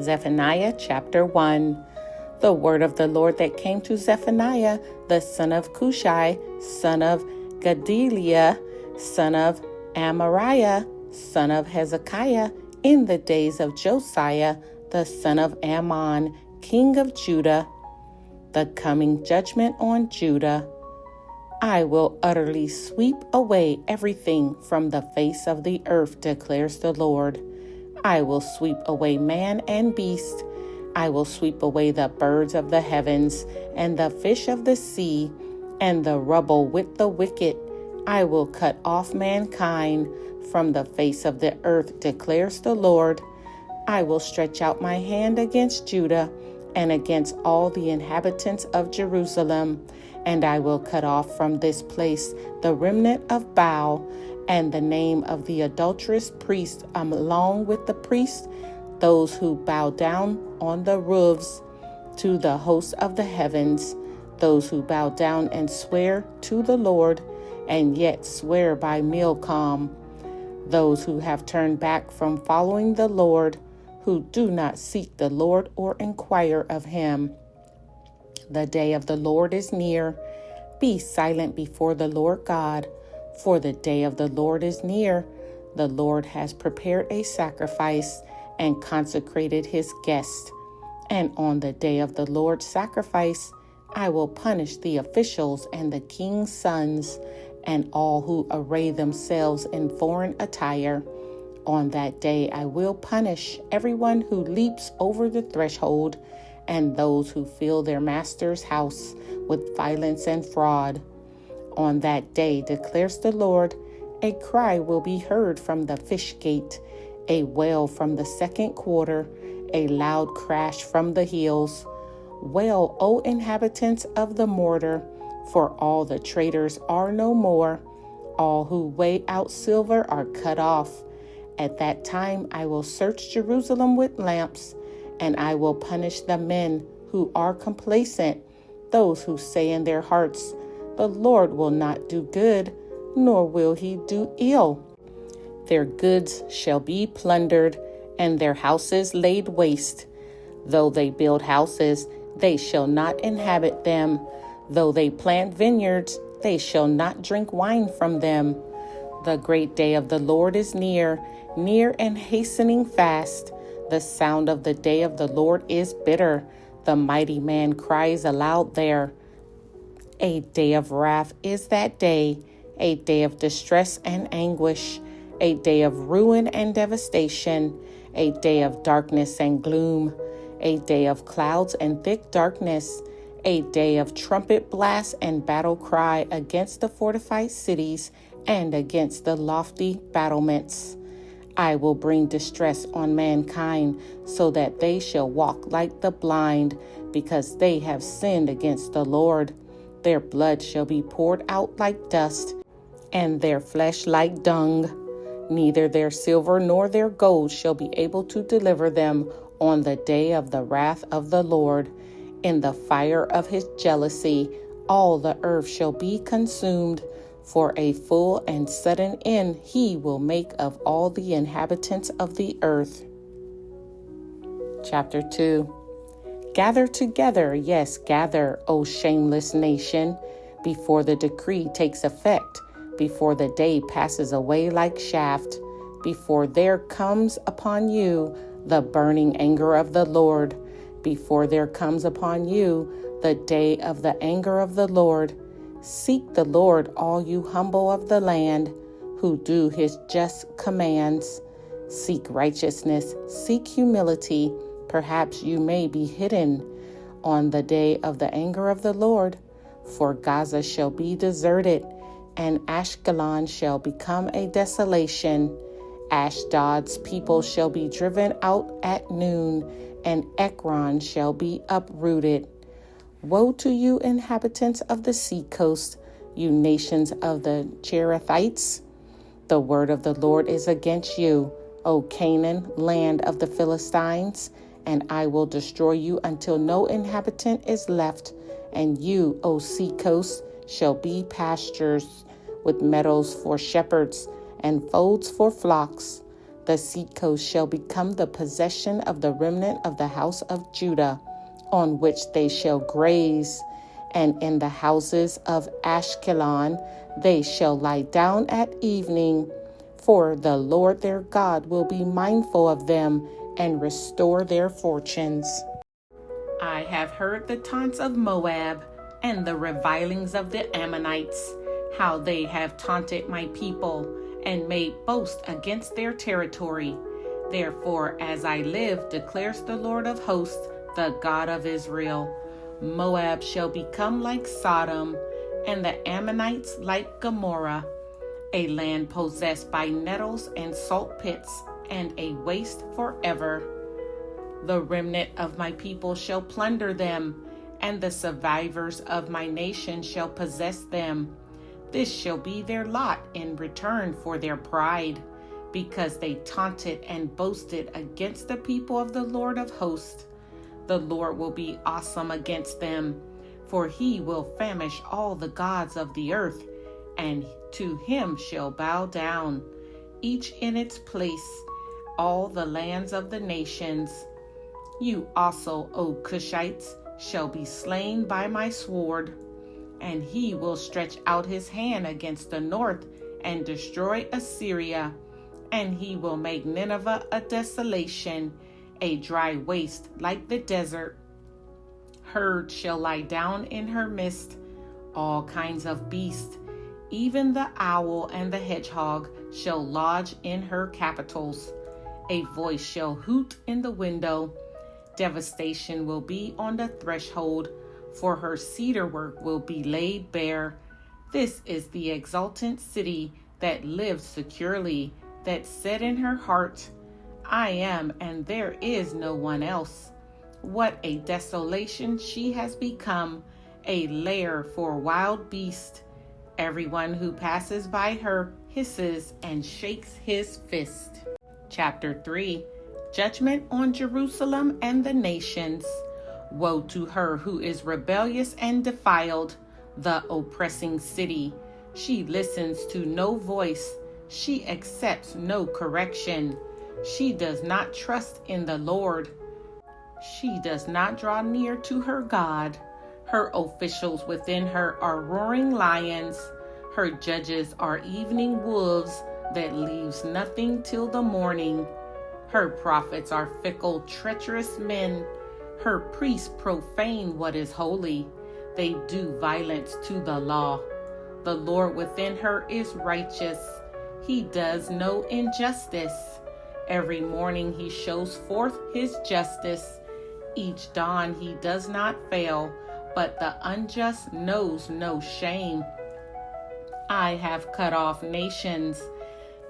Zephaniah chapter 1. The word of the Lord that came to Zephaniah, the son of Cushai, son of Gedaliah, son of Amariah, son of Hezekiah, in the days of Josiah, the son of Ammon, king of Judah. The coming judgment on Judah. I will utterly sweep away everything from the face of the earth, declares the Lord. I will sweep away man and beast. I will sweep away the birds of the heavens and the fish of the sea and the rubble with the wicked. I will cut off mankind from the face of the earth, declares the Lord. I will stretch out my hand against Judah and against all the inhabitants of Jerusalem, and I will cut off from this place the remnant of Baal and the name of the adulterous priest, along with the priests, those who bow down on the roofs to the host of the heavens, those who bow down and swear to the Lord, and yet swear by Milcom, those who have turned back from following the Lord, who do not seek the Lord or inquire of him. The day of the Lord is near. Be silent before the Lord God, for the day of the Lord is near. The Lord has prepared a sacrifice and consecrated his guest. And on the day of the Lord's sacrifice, I will punish the officials and the king's sons and all who array themselves in foreign attire. On that day, I will punish everyone who leaps over the threshold and those who fill their master's house with violence and fraud. On that day, declares the Lord, a cry will be heard from the fish gate, a wail from the second quarter, a loud crash from the hills. Wail, O inhabitants of the mortar, for all the traders are no more. All who weigh out silver are cut off. At that time I will search Jerusalem with lamps, and I will punish the men who are complacent, those who say in their hearts, the Lord will not do good, nor will he do ill. Their goods shall be plundered, and their houses laid waste. Though they build houses, they shall not inhabit them. Though they plant vineyards, they shall not drink wine from them. The great day of the Lord is near, near and hastening fast. The sound of the day of the Lord is bitter. The mighty man cries aloud there. A day of wrath is that day, a day of distress and anguish, a day of ruin and devastation, a day of darkness and gloom, a day of clouds and thick darkness, a day of trumpet blast and battle cry against the fortified cities and against the lofty battlements. I will bring distress on mankind, so that they shall walk like the blind, because they have sinned against the Lord. Their blood shall be poured out like dust, and their flesh like dung. Neither their silver nor their gold shall be able to deliver them on the day of the wrath of the Lord. In the fire of his jealousy, all the earth shall be consumed. For a full and sudden end he will make of all the inhabitants of the earth. Chapter 2. Gather together, yes, gather, O shameless nation, before the decree takes effect, before the day passes away like shaft, before there comes upon you the burning anger of the Lord, before there comes upon you the day of the anger of the Lord. Seek the Lord, all you humble of the land, who do his just commands. Seek righteousness, seek humility. Perhaps you may be hidden on the day of the anger of the Lord. For Gaza shall be deserted, and Ashkelon shall become a desolation. Ashdod's people shall be driven out at noon, and Ekron shall be uprooted. Woe to you, inhabitants of the seacoast, you nations of the Cherethites. The word of the Lord is against you, O Canaan, land of the Philistines, and I will destroy you until no inhabitant is left. And you, O seacoast, shall be pastures, with meadows for shepherds and folds for flocks. The seacoast shall become the possession of the remnant of the house of Judah, on which they shall graze. And in the houses of Ashkelon they shall lie down at evening, for the Lord their God will be mindful of them and restore their fortunes. I have heard the taunts of Moab and the revilings of the Ammonites, how they have taunted my people and made boast against their territory. Therefore, as I live, declares the Lord of hosts, the God of Israel, Moab shall become like Sodom, and the Ammonites like Gomorrah, a land possessed by nettles and salt pits, and a waste forever. The remnant of my people shall plunder them, and the survivors of my nation shall possess them. This shall be their lot in return for their pride, because they taunted and boasted against the people of the Lord of hosts. The Lord will be awesome against them, for he will famish all the gods of the earth, and to him shall bow down, each in its place, all the lands of the nations. You also, O Cushites, shall be slain by my sword, and he will stretch out his hand against the north and destroy Assyria, and he will make Nineveh a desolation, a dry waste like the desert. Herds shall lie down in her midst, all kinds of beasts, even the owl and the hedgehog shall lodge in her capitals. A voice shall hoot in the window. Devastation will be on the threshold, for her cedar work will be laid bare. This is the exultant city that lives securely, that said in her heart, I am, and there is no one else. What a desolation she has become, a lair for wild beasts. Everyone who passes by her hisses and shakes his fist. Chapter 3. Judgment on Jerusalem and the nations. Woe to her who is rebellious and defiled, the oppressing city. She listens to no voice. She accepts no correction. She does not trust in the Lord. She does not draw near to her God. Her officials within her are roaring lions. Her judges are evening wolves that leaves nothing till the morning. Her prophets are fickle, treacherous men. Her priests profane what is holy. They do violence to the law. The Lord within her is righteous. He does no injustice. Every morning he shows forth his justice. Each dawn he does not fail, but the unjust knows no shame. I have cut off nations.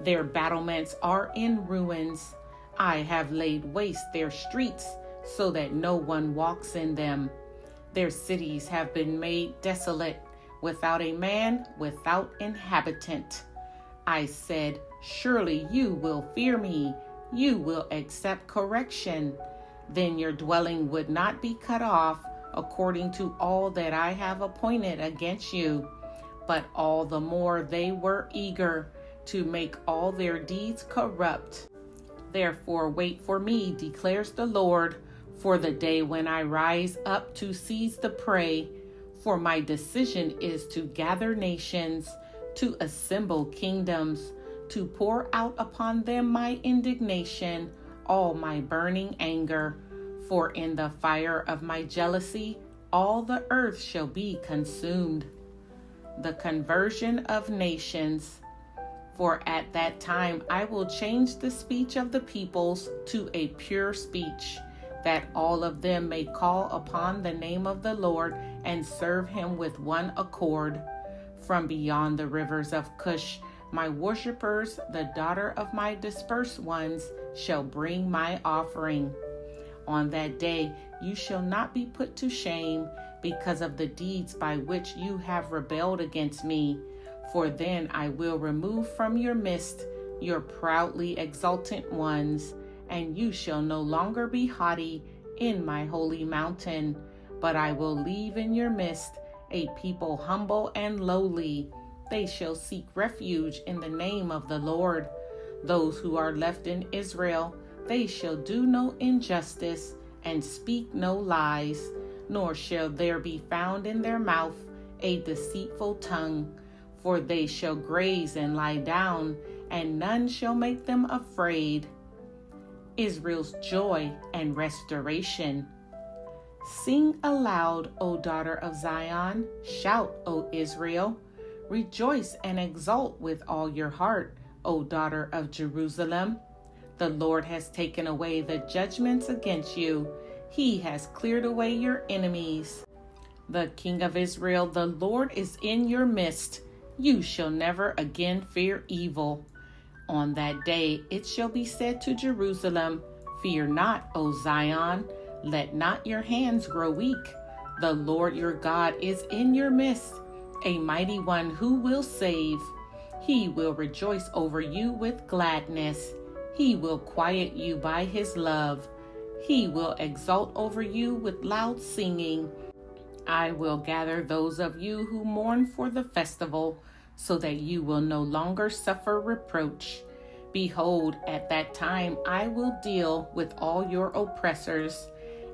Their battlements are in ruins. I have laid waste their streets so that no one walks in them. Their cities have been made desolate, without a man, without inhabitant. I said, surely you will fear me. You will accept correction. Then your dwelling would not be cut off according to all that I have appointed against you. But all the more they were eager to make all their deeds corrupt. Therefore wait for me, declares the Lord, for the day when I rise up to seize the prey. For my decision is to gather nations, to assemble kingdoms, to pour out upon them my indignation, all my burning anger. For in the fire of my jealousy, all the earth shall be consumed. The conversion of nations. For at that time I will change the speech of the peoples to a pure speech, that all of them may call upon the name of the Lord and serve him with one accord. From beyond the rivers of Cush, my worshippers, the daughter of my dispersed ones, shall bring my offering. On that day you shall not be put to shame because of the deeds by which you have rebelled against me. For then I will remove from your midst your proudly exultant ones, and you shall no longer be haughty in my holy mountain, but I will leave in your midst a people humble and lowly. They shall seek refuge in the name of the Lord. Those who are left in Israel, they shall do no injustice and speak no lies, nor shall there be found in their mouth a deceitful tongue. For they shall graze and lie down, and none shall make them afraid. Israel's joy and restoration. Sing aloud, O daughter of Zion. Shout, O Israel. Rejoice and exult with all your heart, O daughter of Jerusalem. The Lord has taken away the judgments against you. He has cleared away your enemies. The King of Israel, the Lord, is in your midst. You shall never again fear evil. On that day it shall be said to Jerusalem, Fear not, O Zion. Let not your hands grow weak. The Lord your God is in your midst, a mighty one who will save. He will rejoice over you with gladness. He will quiet you by his love. He will exult over you with loud singing. I will gather those of you who mourn for the festival, so that you will no longer suffer reproach. Behold, at that time I will deal with all your oppressors,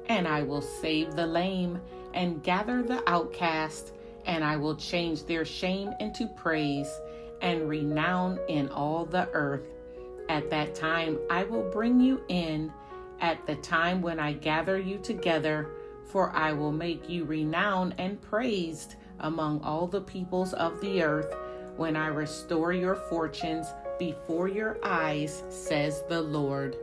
and I will save the lame and gather the outcast, and I will change their shame into praise and renown in all the earth. At that time I will bring you in, at the time when I gather you together, for I will make you renowned and praised among all the peoples of the earth, when I restore your fortunes before your eyes, says the Lord.